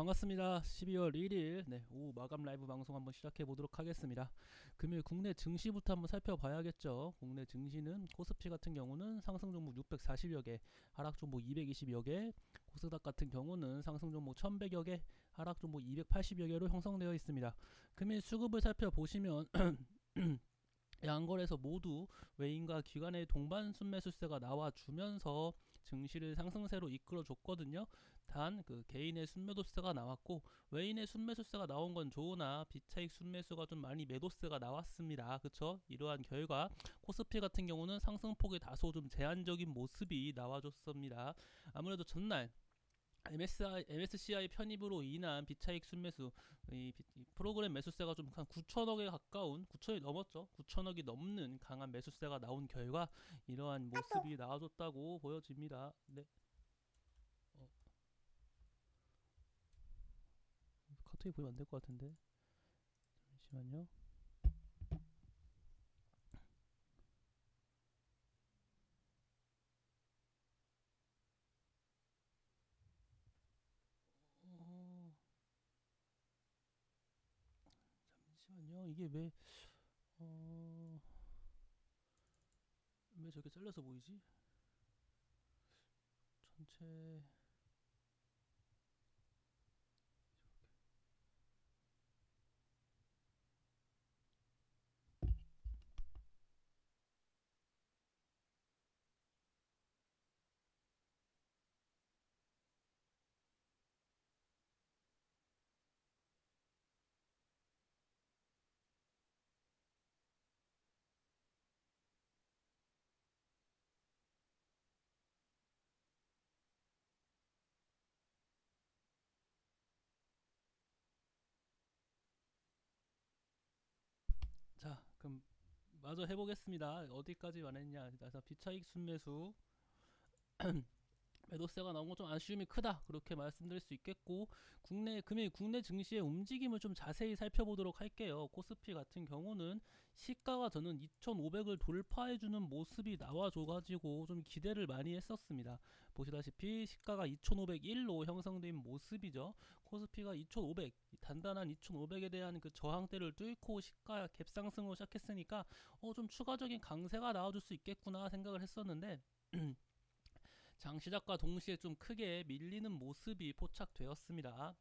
반갑습니다. 12월 1일 오후 마감 라이브 방송 한번 시작해 보도록 하겠습니다. 금일 국내 증시부터 한번 살펴봐야겠죠. 국내 증시는 코스피 같은 경우는 상승 종목 640여 개, 하락 종목 220여 개, 코스닥 같은 경우는 상승 종목 1100여 개, 하락 종목 280여 개로 형성되어 있습니다. 금일 수급을 살펴보시면 양거래소 모두 외인과 기관의 동반 순매수세가 나와주면서 증시를 상승세로 이끌어줬거든요. 단 그 개인의 순매도세가 나왔고 외인의 순매수세가 나온 건 좋으나 비차익 순매수가 좀 많이 매도세가 나왔습니다. 그쵸? 이러한 결과 코스피 같은 경우는 상승폭이 다소 좀 제한적인 모습이 나와줬습니다. 아무래도 전날 MSCI 편입으로 인한 비차익 순매수, 이 프로그램 매수세가 좀 한 9천억에 가까운 9천이 넘었죠. 9천억이 넘는 강한 매수세가 나온 결과 이러한 모습이 나와줬다고 보여집니다. 네. 카톡에 보이면 안 될 것 같은데. 잠시만요. 잠시만요. 이게 왜 저렇게 잘려서 보이지? 전체 자, 그럼 마저 해보겠습니다. 어디까지 말했냐? 그래서 비차익 순매수 매도세가 나온 건 좀 아쉬움이 크다 그렇게 말씀드릴 수 있겠고 금일 국내 증시의 움직임을 좀 자세히 살펴보도록 할게요. 코스피 같은 경우는 시가가 저는 2,500을 돌파해주는 모습이 나와줘가지고 좀 기대를 많이 했었습니다. 보시다시피 시가가 2,501로 형성된 모습이죠. 코스피가 2,500 단단한 2,500에 대한 그 저항대를 뚫고 시가 갭상승으로 시작했으니까 좀 추가적인 강세가 나와줄 수 있겠구나 생각을 했었는데 장 시작과 동시에 좀 크게 밀리는 모습이 포착되었습니다.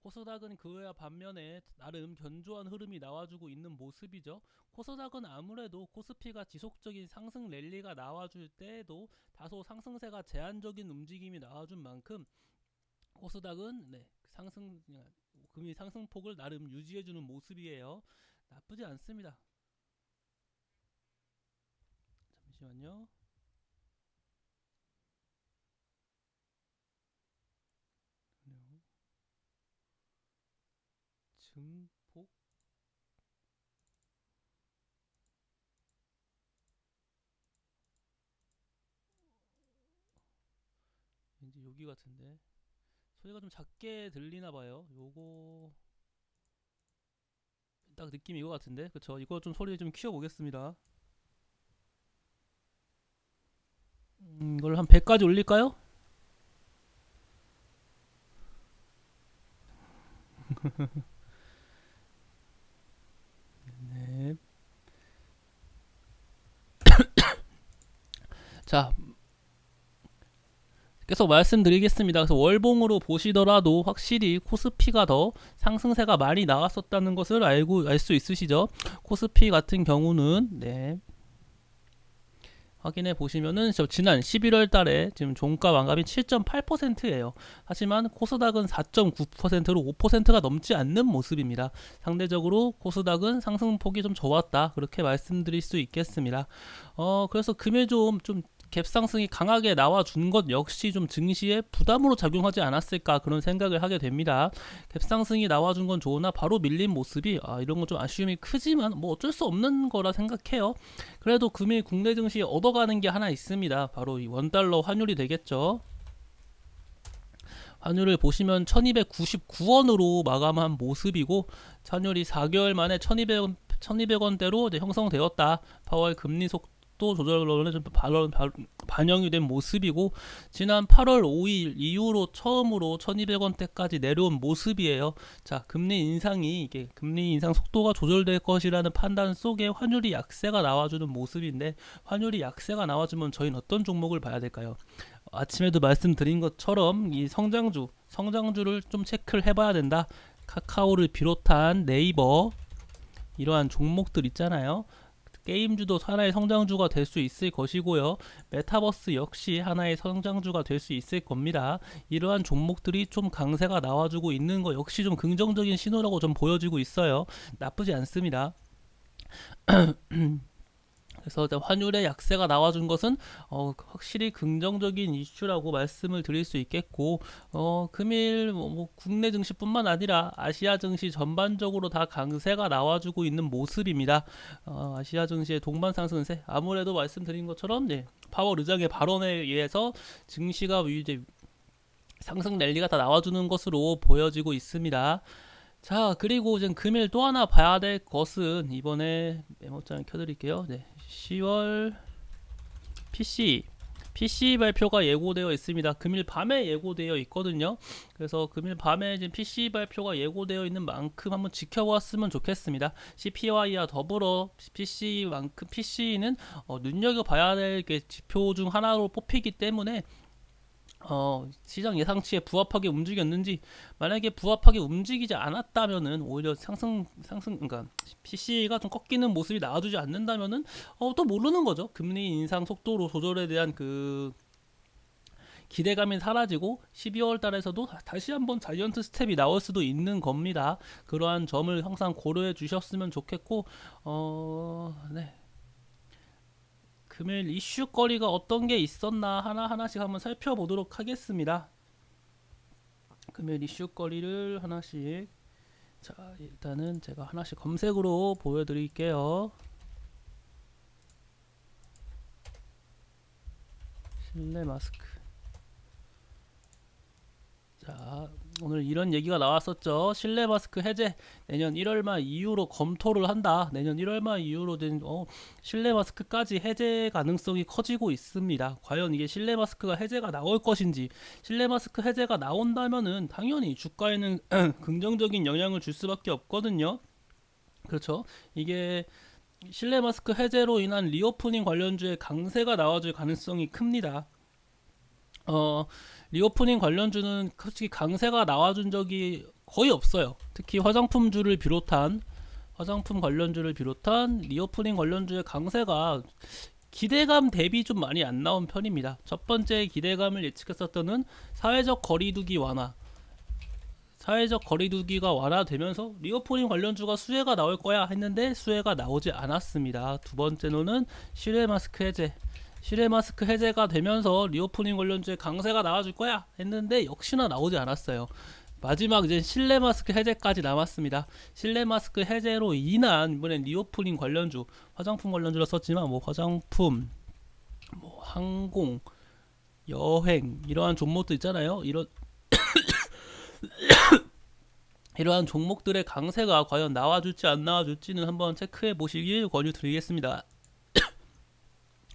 코스닥은 그와 반면에 나름 견조한 흐름이 나와주고 있는 모습이죠. 코스닥은 아무래도 코스피가 지속적인 상승 랠리가 나와줄 때에도 다소 상승세가 제한적인 움직임이 나와준 만큼 코스닥은 금일 상승폭을 나름 유지해주는 모습이에요. 나쁘지 않습니다. 잠시만요. 증폭 왠지 여기 같은데 소리가 좀 작게 들리나봐요. 요거 딱 느낌이 이거 같은데 그쵸? 이거 좀 소리 좀 키워보겠습니다. 이걸 한 100까지 올릴까요? 네. 자, 계속 말씀드리겠습니다. 그래서 월봉으로 보시더라도 확실히 코스피가 더 상승세가 많이 나왔었다는 것을 알 수 있으시죠? 코스피 같은 경우는 확인해 보시면은 지난 11월 달에 지금 종가 완갑이 7.8%예요. 하지만 코스닥은 4.9%로 5%가 넘지 않는 모습입니다. 상대적으로 코스닥은 상승폭이 좀 좋았다. 그렇게 말씀드릴 수 있겠습니다. 그래서 금일 좀 갭상승이 강하게 나와준 것 역시 좀 증시에 부담으로 작용하지 않았을까 그런 생각을 하게 됩니다. 갭상승이 나와준 건 좋으나 바로 밀린 모습이 이런 건 좀 아쉬움이 크지만 뭐 어쩔 수 없는 거라 생각해요. 그래도 금일 국내 증시에 얻어가는 게 하나 있습니다. 바로 이 원달러 환율이 되겠죠. 환율을 보시면 1299원으로 마감한 모습이고 환율이 4개월 만에 1200원대로 형성되었다. 파월 금리 속도 조절론에 좀 반영이 된 모습이고, 지난 8월 5일 이후로 처음으로 1200원대까지 내려온 모습이에요. 자, 금리 인상이 이게 금리 인상 속도가 조절될 것이라는 판단 속에 환율이 약세가 나와주는 모습인데, 환율이 약세가 나와주면 저희는 어떤 종목을 봐야 될까요? 아침에도 말씀드린 것처럼 이 성장주를 좀 체크를 해봐야 된다. 카카오를 비롯한 네이버, 이러한 종목들 있잖아요. 게임주도 하나의 성장주가 될 수 있을 것이고요. 메타버스 역시 하나의 성장주가 될 수 있을 겁니다. 이러한 종목들이 좀 강세가 나와주고 있는 거 역시 좀 긍정적인 신호라고 좀 보여지고 있어요. 나쁘지 않습니다. 그래서 환율의 약세가 나와준 것은 확실히 긍정적인 이슈라고 말씀을 드릴 수 있겠고, 금일 국내 증시뿐만 아니라 아시아 증시 전반적으로 다 강세가 나와주고 있는 모습입니다. 아시아 증시의 동반 상승세, 아무래도 말씀드린 것처럼 파월 의장의 발언에 의해서 증시가 이제 상승 랠리가 다 나와주는 것으로 보여지고 있습니다. 자, 그리고 이제 금일 또 하나 봐야 될 것은, 이번에 메모장을 켜드릴게요. 10월 PC 발표가 예고되어 있습니다. 금일 밤에 예고되어 있거든요. 그래서 금일 밤에 이제 PC 발표가 예고되어 있는 만큼 한번 지켜보았으면 좋겠습니다. CPI와 더불어 PC는 눈여겨봐야 될 지표 중 하나로 뽑히기 때문에 시장 예상치에 부합하게 움직였는지, 만약에 부합하게 움직이지 않았다면은 오히려 그러니까 PC가 좀 꺾이는 모습이 나와주지 않는다면은 또 모르는 거죠. 금리 인상 속도로 조절에 대한 그 기대감이 사라지고 12월 달에서도 다시 한번 자이언트 스텝이 나올 수도 있는 겁니다. 그러한 점을 항상 고려해 주셨으면 좋겠고, 네. 금일 이슈거리가 어떤 게 있었나 하나하나씩 한번 살펴보도록 하겠습니다. 금일 이슈거리를 하나씩, 자, 일단은 제가 하나씩 검색으로 보여드릴게요. 실내 마스크. 자, 오늘 이런 얘기가 나왔었죠. 실내 마스크 해제 내년 1월 말 이후로 검토를 한다. 내년 1월 말 이후로 된 실내 마스크까지 해제 가능성이 커지고 있습니다. 과연 이게 실내 마스크가 해제가 나올 것인지, 실내 마스크 해제가 나온다면은 당연히 주가에는 긍정적인 영향을 줄 수밖에 없거든요. 그렇죠. 이게 실내 마스크 해제로 인한 리오프닝 관련주의 강세가 나와줄 가능성이 큽니다. 리오프닝 관련주는 솔직히 강세가 나와준 적이 거의 없어요. 특히 화장품 관련주를 비롯한 리오프닝 관련주의 강세가 기대감 대비 좀 많이 안 나온 편입니다. 첫 번째 기대감을 예측했었던 사회적 거리두기가 완화되면서 리오프닝 관련주가 수혜가 나올 거야 했는데 수혜가 나오지 않았습니다. 두 번째로는 실내 마스크 해제가 되면서 리오프닝 관련주에 강세가 나와줄 거야 했는데 역시나 나오지 않았어요. 마지막 이제 실내 마스크 해제까지 남았습니다. 실내 마스크 해제로 인한 이번엔 리오프닝 관련주, 화장품 관련주라 썼지만 화장품, 항공, 여행, 이러한 종목들 있잖아요. 이러한 종목들의 강세가 과연 나와줄지 안 나와줄지는 한번 체크해 보시길 권유드리겠습니다.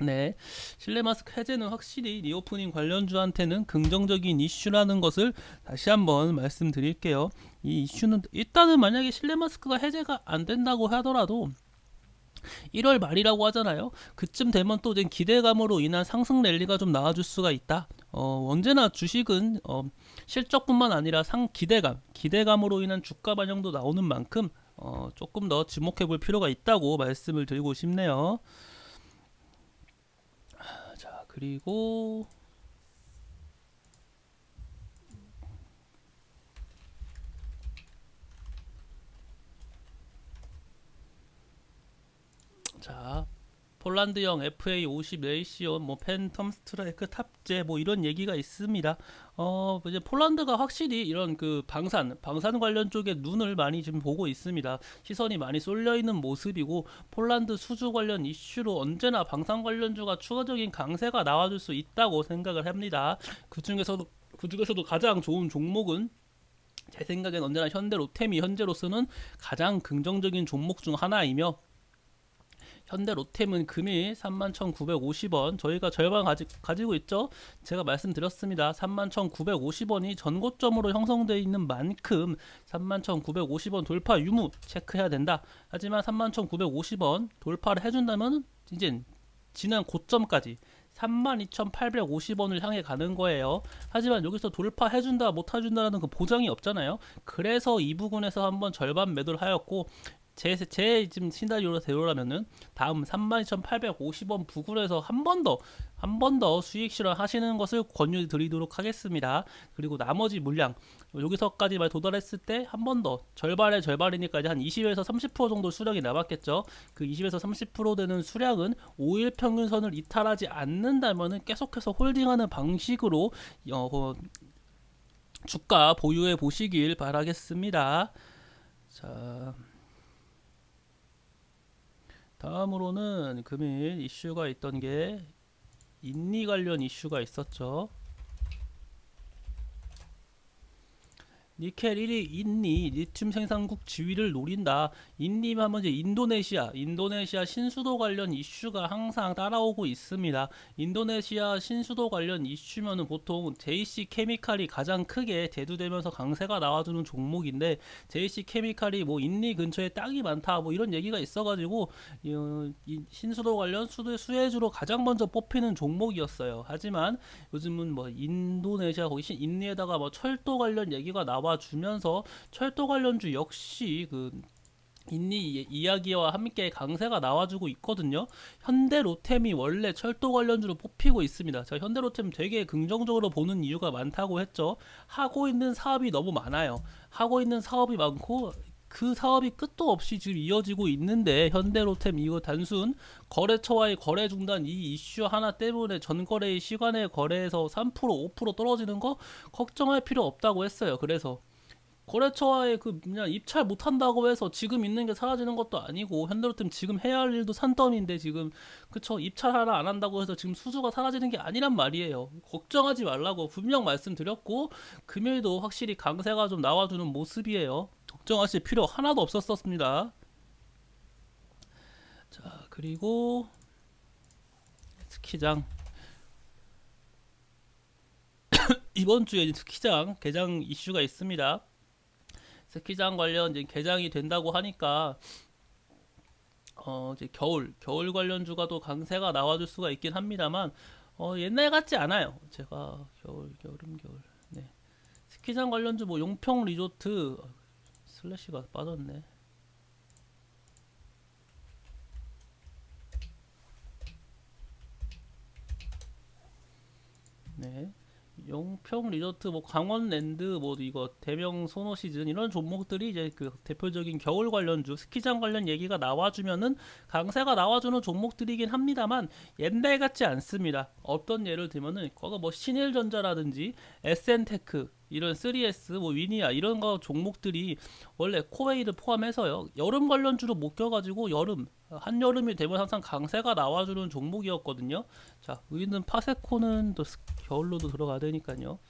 네, 실내 마스크 해제는 확실히 리오프닝 관련주한테는 긍정적인 이슈라는 것을 다시 한번 말씀드릴게요. 이 이슈는 일단은 만약에 실내 마스크가 해제가 안 된다고 하더라도 1월 말이라고 하잖아요. 그쯤 되면 또 이제 기대감으로 인한 상승 랠리가 좀 나와줄 수가 있다. 언제나 주식은 실적뿐만 아니라 기대감으로 인한 주가 반영도 나오는 만큼 조금 더 주목해 볼 필요가 있다고 말씀을 드리고 싶네요. 자, 그리고 자, 폴란드형 FA50 레이시온, 팬텀 스트라이크 탑재 이런 얘기가 있습니다. 이제 폴란드가 확실히 이런 그 방산 관련 쪽에 눈을 많이 지금 보고 있습니다. 시선이 많이 쏠려 있는 모습이고, 폴란드 수주 관련 이슈로 언제나 방산 관련주가 추가적인 강세가 나와줄 수 있다고 생각을 합니다. 그 중에서도 가장 좋은 종목은 제 생각엔 언제나 현대로템이 현재로서는 가장 긍정적인 종목 중 하나이며, 현대로템은 금일 31,950원, 저희가 절반 가지고 있죠. 제가 말씀드렸습니다. 31,950원이 전고점으로 형성되어 있는 만큼 31,950원 돌파 유무 체크해야 된다. 하지만 31,950원 돌파를 해준다면 이제 지난 고점까지 32,850원을 향해 가는 거예요. 하지만 여기서 돌파해준다 못해준다라는 그 보장이 없잖아요. 그래서 이 부분에서 한번 절반 매도를 하였고, 제 지금 시나리오대로라면은 다음 32,850원 부근에서 한 번 더 수익 실현하시는 것을 권유드리도록 하겠습니다. 그리고 나머지 물량 여기서까지만 도달했을 때 한 번 더 절반의 절반이니까 이제 한 20에서 30% 정도 수량이 남았겠죠. 그 20에서 30% 되는 수량은 5일 평균선을 이탈하지 않는다면은 계속해서 홀딩하는 방식으로 주가 보유해 보시길 바라겠습니다. 자, 다음으로는 금일 이슈가 있던 게 인리 관련 이슈가 있었죠. 니켈 1위 인리 리튬 생산국 지위를 노린다. 인리 하면 이제 인도네시아 신수도 관련 이슈가 항상 따라오고 있습니다. 인도네시아 신수도 관련 이슈면은 보통 JC 케미칼이 가장 크게 대두되면서 강세가 나와주는 종목인데, JC 케미칼이 뭐 인리 근처에 땅이 많다 뭐 이런 얘기가 있어가지고 이 신수도 관련 수혜주로 가장 먼저 뽑히는 종목이었어요. 하지만 요즘은 뭐 인도네시아 거기 인리에다가 뭐 철도 관련 얘기가 나와주면서 철도 관련주 역시 그 인리 이야기와 함께 강세가 나와주고 있거든요. 현대로템이 원래 철도 관련주로 뽑히고 있습니다. 제가 현대로템 되게 긍정적으로 보는 이유가 많다고 했죠. 하고 있는 사업이 너무 많아요. 하고 있는 사업이 많고 그 사업이 끝도 없이 지금 이어지고 있는데, 현대로템 이거 단순 거래처와의 거래 중단 이 이슈 하나 때문에 전거래의 시간에 거래에서 3% 5% 떨어지는 거 걱정할 필요 없다고 했어요. 그래서 거래처와의 그 그냥 입찰 못한다고 해서 지금 있는 게 사라지는 것도 아니고, 현대로템 지금 해야 할 일도 산더미인데 지금 그쵸, 입찰 하나 안 한다고 해서 지금 수주가 사라지는 게 아니란 말이에요. 걱정하지 말라고 분명 말씀드렸고, 금일도 확실히 강세가 좀 나와주는 모습이에요. 걱정하실 필요 하나도 없었습니다. 자, 그리고 스키장 이번 주에 스키장 개장 이슈가 있습니다. 스키장 관련 이제 개장이 된다고 하니까 이제 겨울 관련주가 또 강세가 나와줄 수가 있긴 합니다만 옛날 같지 않아요. 제가 여름 겨울 네. 스키장 관련주 뭐 용평 리조트 슬래시가 빠졌네. 네. 용평 리조트, 뭐 강원랜드, 뭐 이거 대명 소노 시즌 이런 종목들이 이제 그 대표적인 겨울 관련주, 스키장 관련 얘기가 나와주면은 강세가 나와주는 종목들이긴 합니다만 옛날 같지 않습니다. 어떤 예를 들면은 거기 뭐 신일전자라든지 SN테크 이런 3S, 뭐 위니아 이런 거 종목들이 원래 코웨이를 포함해서요 여름 관련주로 묶여가지고 한여름이 되면 항상 강세가 나와주는 종목이었거든요. 자, 여기는 파세코는 또 겨울로도 들어가야 되니까요.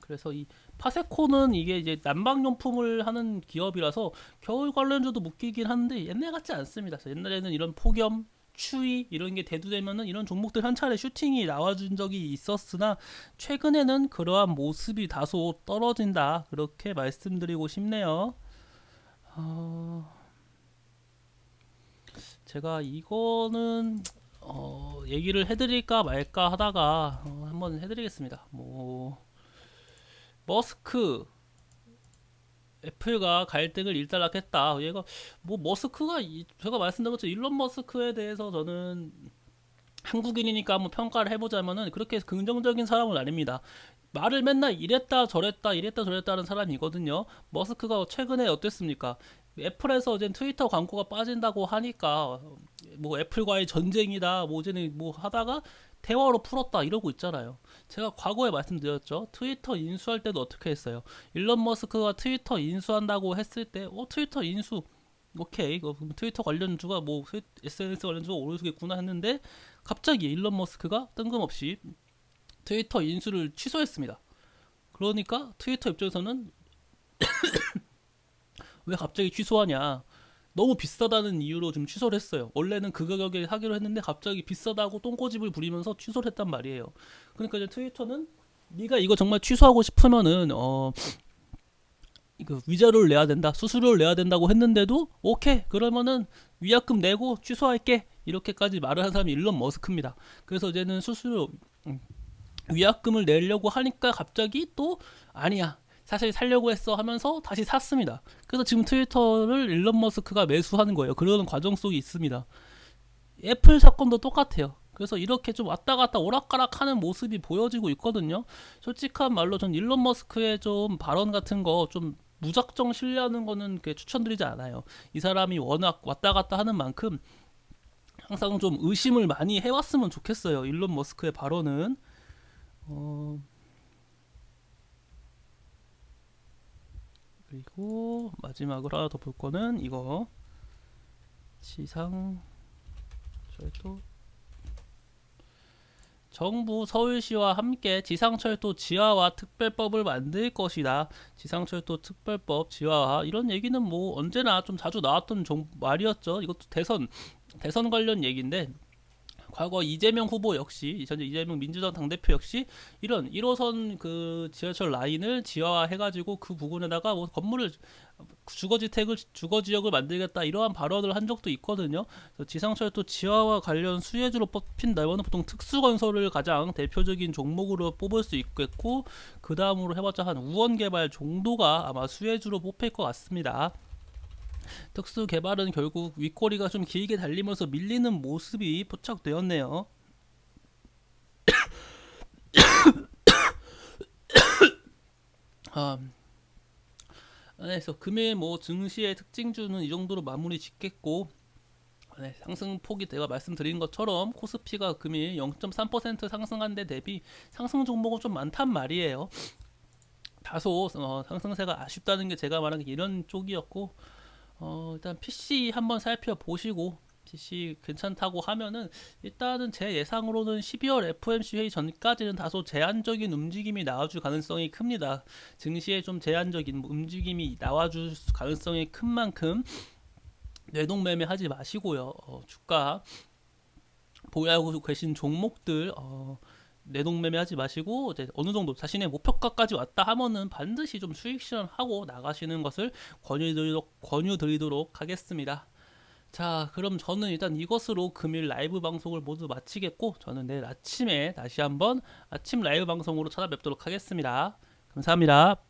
그래서 이 파세코는 이게 이제 난방용품을 하는 기업이라서 겨울 관련주도 묶이긴 하는데 옛날 같지 않습니다. 옛날에는 이런 폭염, 추위 이런 게 대두되면은 이런 종목들 한 차례 슈팅이 나와준 적이 있었으나 최근에는 그러한 모습이 다소 떨어진다, 그렇게 말씀드리고 싶네요. 제가 이거는 얘기를 해드릴까 말까 하다가 한번 해드리겠습니다. 뭐 머스크 애플과 갈등을 일단락했다. 얘가 뭐 머스크가 제가 말씀드린 것처럼 일론 머스크에 대해서 저는 한국인이니까 한번 평가를 해보자면은 그렇게 긍정적인 사람은 아닙니다. 말을 맨날 이랬다 저랬다 하는 사람이거든요. 머스크가 최근에 어땠습니까? 애플에서 이제 트위터 광고가 빠진다고 하니까 뭐 애플과의 전쟁이다 뭐 이제는 뭐 하다가 대화로 풀었다 이러고 있잖아요. 제가 과거에 말씀드렸죠. 트위터 인수할 때도 어떻게 했어요? 일론 머스크가 트위터 인수한다고 했을 때 트위터 인수 오케이, 트위터 관련주가 뭐 SNS 관련주가 오르겠구나 했는데 갑자기 일론 머스크가 뜬금없이 트위터 인수를 취소했습니다. 그러니까 트위터 입장에서는 왜 갑자기 취소하냐, 너무 비싸다는 이유로 좀 취소를 했어요. 원래는 그 가격에 하기로 했는데 갑자기 비싸다고 똥꼬집을 부리면서 취소를 했단 말이에요. 그러니까 이제 트위터는 네가 이거 정말 취소하고 싶으면은 이거 위자료를 내야 된다, 수수료를 내야 된다고 했는데도 오케이 그러면은 위약금 내고 취소할게 이렇게까지 말을 한 사람이 일론 머스크입니다. 그래서 이제는 수수료 위약금을 내려고 하니까 갑자기 또 아니야 사실 살려고 했어 하면서 다시 샀습니다. 그래서 지금 트위터를 일론 머스크가 매수하는 거예요. 그러는 과정 속에 있습니다. 애플 사건도 똑같아요. 그래서 이렇게 좀 왔다 갔다 오락가락 하는 모습이 보여지고 있거든요. 솔직한 말로 전 일론 머스크의 좀 발언 같은 거 좀 무작정 신뢰하는 거는 추천드리지 않아요. 이 사람이 워낙 왔다 갔다 하는 만큼 항상 좀 의심을 많이 해왔으면 좋겠어요. 일론 머스크의 발언은. 그리고 마지막으로 하나 더 볼 거는 이거 지상 철도 정부 서울시와 함께 지상철도 지하화 특별법을 만들 것이다. 지상철도 특별법 지하화 이런 얘기는 뭐 언제나 좀 자주 나왔던 말이었죠. 이것도 대선 관련 얘기인데 과거 이재명 후보 역시 현재 이재명 민주당 당대표 역시 이런 1호선 그 지하철 라인을 지하화 해가지고 그 부근에다가 뭐 건물을 주거지역을 만들겠다 이러한 발언을 한 적도 있거든요. 지상철도 지하와 관련 수혜주로 뽑힌다. 이거는 보통 특수건설을 가장 대표적인 종목으로 뽑을 수 있겠고 그 다음으로 해봤자 한 우원개발 정도가 아마 수혜주로 뽑힐 것 같습니다. 특수개발은 결국 윗꼬리가 좀 길게 달리면서 밀리는 모습이 포착되었네요. 그래서 금일 뭐 증시의 특징주는 이 정도로 마무리 짓겠고 상승폭이 제가 말씀드린 것처럼 코스피가 금일 0.3% 상승한 데 대비 상승 종목은 좀 많단 말이에요. 다소 상승세가 아쉽다는 게 제가 말한 게 이런 쪽이었고 일단 PC 한번 살펴보시고 PC 괜찮다고 하면은 일단은 제 예상으로는 12월 FOMC 회의 전까지는 다소 제한적인 움직임이 나와줄 가능성이 큽니다. 증시에 좀 제한적인 움직임이 나와줄 가능성이 큰 만큼 뇌동매매 하지 마시고요. 주가 보유하고 계신 종목들 뇌동매매 하지 마시고 이제 어느 정도 자신의 목표가까지 왔다 하면은 반드시 좀 수익 실현하고 나가시는 것을 권유드리도록 하겠습니다. 자, 그럼 저는 일단 이것으로 금일 라이브 방송을 모두 마치겠고 저는 내일 아침에 다시 한번 아침 라이브 방송으로 찾아뵙도록 하겠습니다. 감사합니다.